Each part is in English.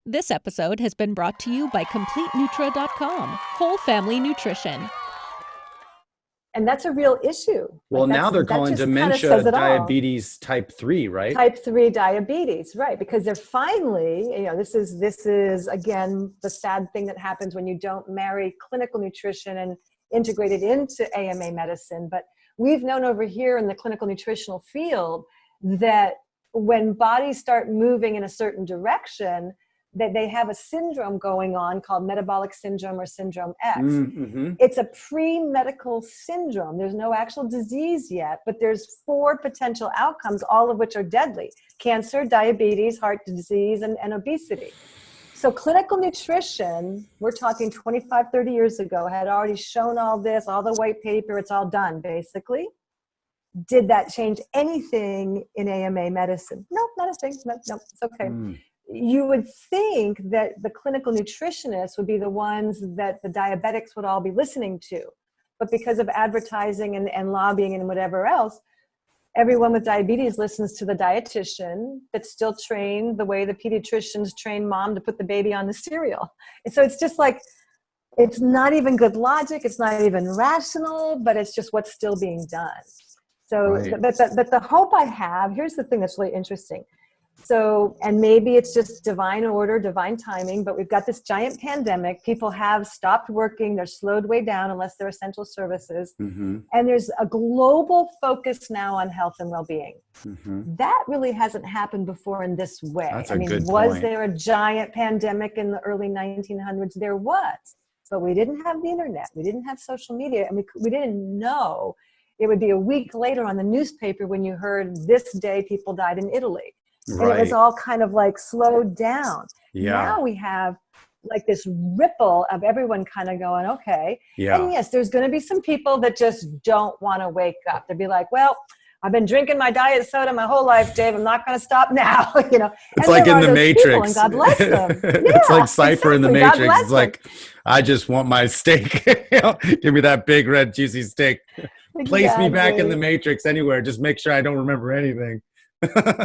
This episode has been brought to you by CompleteNutra.com, whole family nutrition. And that's a real issue. Well, now they're calling dementia diabetes type 3, right? Type 3 diabetes, right? Because they're finally, this is again, the sad thing that happens when you don't marry clinical nutrition and integrate it into AMA medicine. But we've known over here in the clinical nutritional field that when bodies start moving in a certain direction, that they have a syndrome going on called metabolic syndrome or syndrome X. Mm-hmm. It's a pre-medical syndrome. There's no actual disease yet, but there's 4 potential outcomes, all of which are deadly: cancer, diabetes, heart disease, and obesity. So clinical nutrition, we're talking 25, 30 years ago, had already shown all this, all the white paper, it's all done, basically. Did that change anything in AMA medicine? No, not a thing. No, it's okay. You would think that the clinical nutritionists would be the ones that the diabetics would all be listening to. But because of advertising and lobbying and whatever else, everyone with diabetes listens to the dietitian that's still trained the way the pediatricians train mom to put the baby on the cereal. And so it's just like, it's not even good logic. It's not even rational, but it's just what's still being done. So, right. but the hope I have, here's the thing that's really interesting. So, and maybe it's just divine order, divine timing, but we've got this giant pandemic. People have stopped working. They're slowed way down unless they're essential services. Mm-hmm. And there's a global focus now on health and well-being. Mm-hmm. That really hasn't happened before in this way. That's a good was point. there a giant pandemic in the early 1900s? There was, but we didn't have the internet. We didn't have social media, and we didn't know. It would be a week later on the newspaper when you heard this day people died in Italy. And Right. it was all kind of like slowed down. Yeah. Now we have like this ripple of everyone kind of going, okay. Yeah. And yes, there's going to be some people that just don't want to wake up. They'll be like, well, I've been drinking my diet soda my whole life, Dave. I'm not going to stop now. It's like in the Matrix. And God bless them. It's like Cypher in the exactly. Matrix. It's like, I just want my steak. Give me that big, red, juicy steak. Place me back in the Matrix anywhere. Just make sure I don't remember anything.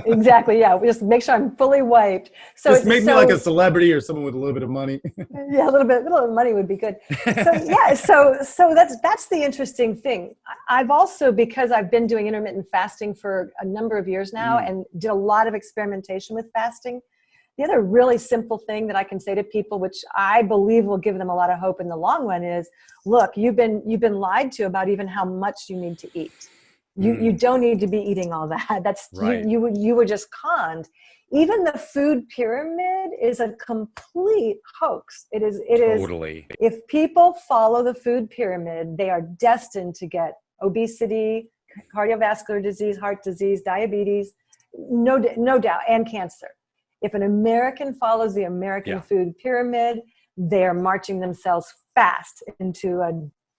Exactly. Yeah. Just make sure I'm fully wiped. So just make me like a celebrity or someone with a little bit of money. Yeah, a little bit of money would be good. So yeah, so that's the interesting thing. I've also, because I've been doing intermittent fasting for a number of years now and did a lot of experimentation with fasting. The other really simple thing that I can say to people, which I believe will give them a lot of hope in the long run, is, look, you've been lied to about even how much you need to eat. You don't need to be eating all that. That's right. You were just conned. Even the food pyramid is a complete hoax. It is Totally. If people follow the food pyramid, they are destined to get obesity, cardiovascular disease, heart disease, diabetes, no doubt, and cancer. If an American follows the American food pyramid, they are marching themselves fast into a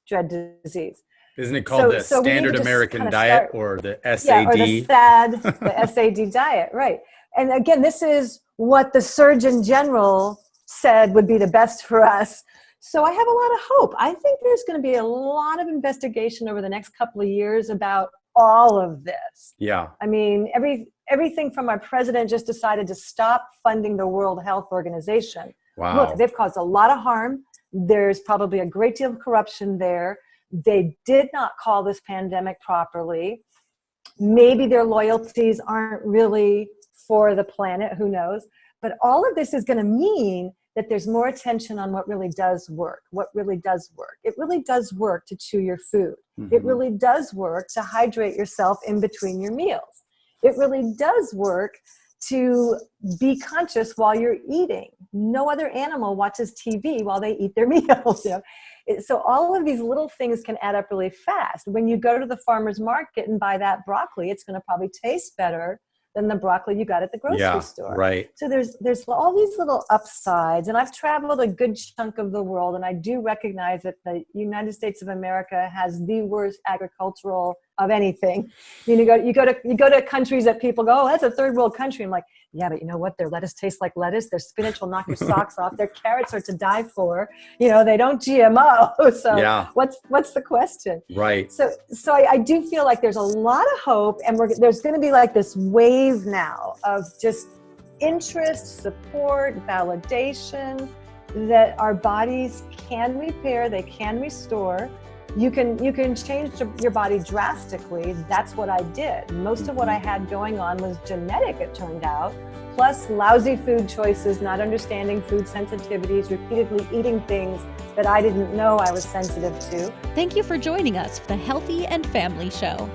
dread disease. Isn't it called the Standard American Diet or the SAD? Or the SAD diet, right. And again, this is what the Surgeon General said would be the best for us. So I have a lot of hope. I think there's going to be a lot of investigation over the next couple of years about all of this. Yeah. I mean, everything from our president just decided to stop funding the World Health Organization. Wow. Look, they've caused a lot of harm. There's probably a great deal of corruption there. They did not call this pandemic properly. Maybe their loyalties aren't really for the planet, who knows? But all of this is going to mean that there's more attention on what really does work. What really does work? It really does work to chew your food. Mm-hmm. It really does work to hydrate yourself in between your meals. It really does work to be conscious while you're eating. No other animal watches TV while they eat their meals. So all of these little things can add up really fast. When you go to the farmer's market and buy that broccoli, it's going to probably taste better than the broccoli you got at the grocery store. Right. So there's all these little upsides, and I've traveled a good chunk of the world, and I do recognize that the United States of America has the worst agricultural of anything. You go to countries that people go, oh, that's a third world country. I'm like, yeah, but you know what? Their lettuce tastes like lettuce. Their spinach will knock your socks off. Their carrots are to die for. They don't GMO. So what's the question? Right. So I do feel like there's a lot of hope, and there's going to be like this wave now of just interest, support, validation that our bodies can repair, they can restore. You can change your body drastically. That's what I did. Most of what I had going on was genetic, it turned out, plus lousy food choices, not understanding food sensitivities, repeatedly eating things that I didn't know I was sensitive to. Thank you for joining us for the Healthy and Family Show.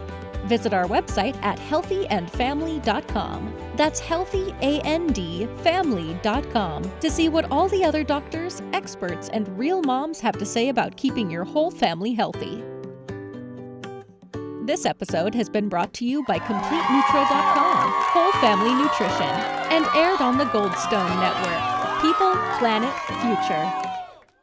Visit our website at healthyandfamily.com. That's healthyandfamily.com to see what all the other doctors, experts, and real moms have to say about keeping your whole family healthy. This episode has been brought to you by CompleteNutra.com, Whole Family Nutrition, and aired on the Goldstone Network. People, Planet, Future.